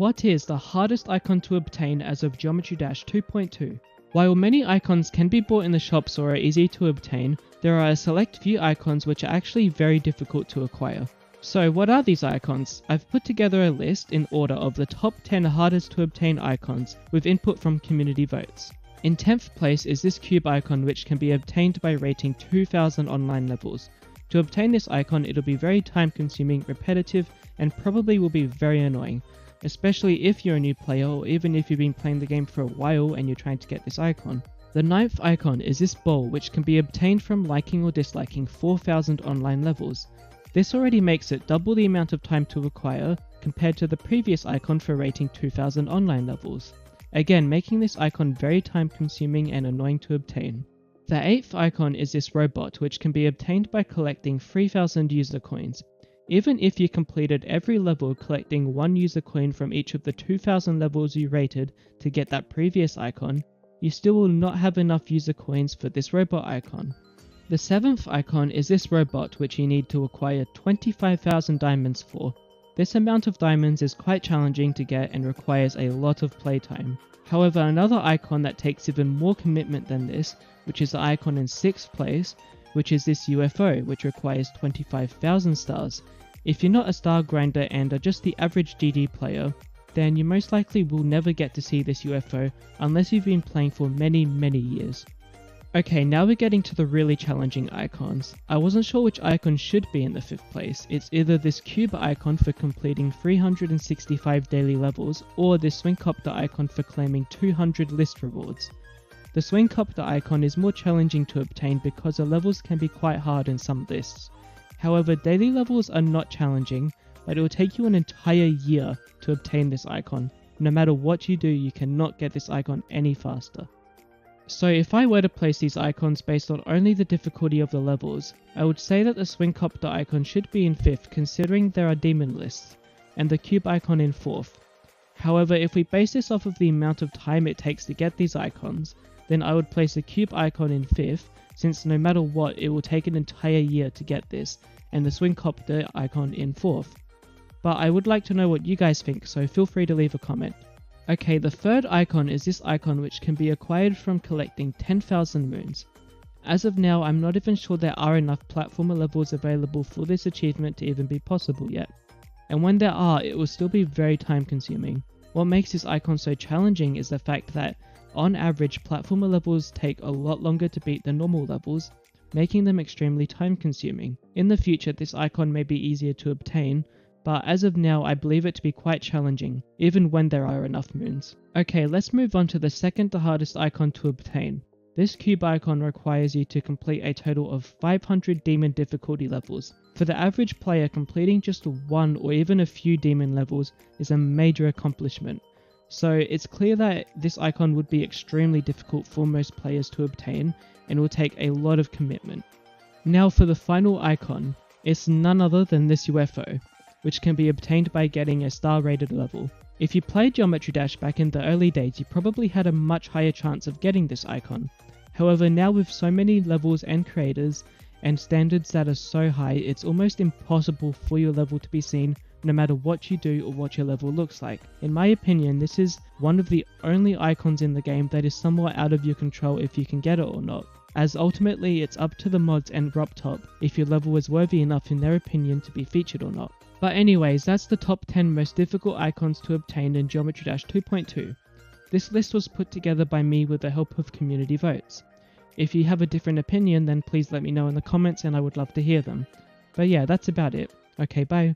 What is the hardest icon to obtain as of Geometry Dash 2.2? While many icons can be bought in the shops or are easy to obtain, there are a select few icons which are actually very difficult to acquire. So what are these icons? I've put together a list in order of the top 10 hardest to obtain icons with input from community votes. In 10th place is this cube icon, which can be obtained by rating 2000 online levels. To obtain this icon, it'll be very time consuming, repetitive, and probably will be very annoying, especially if you're a new player or even if you've been playing the game for a while and you're trying to get this icon. The 9th icon is this ball, which can be obtained from liking or disliking 4000 online levels. This already makes it double the amount of time to acquire compared to the previous icon for rating 2000 online levels. Again, making this icon very time consuming and annoying to obtain. The 8th icon is this robot, which can be obtained by collecting 3000 user coins. Even if you completed every level collecting 1 user coin from each of the 2000 levels you rated to get that previous icon, you still will not have enough user coins for this robot icon. The 7th icon is this robot, which you need to acquire 25,000 diamonds for. This amount of diamonds is quite challenging to get and requires a lot of playtime. However, another icon that takes even more commitment than this, which is the icon in 6th place, which is this UFO, which requires 25,000 stars. If you're not a star grinder and are just the average GD player, then you most likely will never get to see this UFO unless you've been playing for many years. Okay, now we're getting to the really challenging icons. I wasn't sure which icon should be in the 5th place. It's either this cube icon for completing 365 daily levels, or this swingcopter icon for claiming 200 list rewards. The swingcopter icon is more challenging to obtain because the levels can be quite hard in some lists. However, daily levels are not challenging, but it will take you an entire year to obtain this icon. No matter what you do, you cannot get this icon any faster. So if I were to place these icons based on only the difficulty of the levels, I would say that the swingcopter icon should be in 5th considering there are demon lists, and the cube icon in 4th. However, if we base this off of the amount of time it takes to get these icons, then I would place the cube icon in 5th, since no matter what it will take an entire year to get this, and the swingcopter icon in 4th. But I would like to know what you guys think, so feel free to leave a comment. Okay, the 3rd icon is this icon, which can be acquired from collecting 10,000 moons. As of now, I'm not even sure there are enough platformer levels available for this achievement to even be possible yet. And when there are, it will still be very time consuming. What makes this icon so challenging is the fact that, on average, platformer levels take a lot longer to beat than normal levels, making them extremely time consuming. In the future, this icon may be easier to obtain, but as of now I believe it to be quite challenging, even when there are enough moons. Okay, let's move on to the second hardest icon to obtain. This cube icon requires you to complete a total of 500 demon difficulty levels. For the average player, completing just 1 or even a few demon levels is a major accomplishment. So it's clear that this icon would be extremely difficult for most players to obtain and will take a lot of commitment. Now for the final icon, it's none other than this UFO, which can be obtained by getting a star rated level. If you played Geometry Dash back in the early days, you probably had a much higher chance of getting this icon. However, now with so many levels and creators and standards that are so high, it's almost impossible for your level to be seen no matter what you do or what your level looks like. In my opinion, this is one of the only icons in the game that is somewhat out of your control if you can get it or not, as ultimately it's up to the mods and RobTop if your level is worthy enough in their opinion to be featured or not. But anyways, that's the top 10 most difficult icons to obtain in Geometry Dash 2.2. This list was put together by me with the help of community votes. If you have a different opinion, then please let me know in the comments and I would love to hear them. But yeah, that's about it. Okay, bye.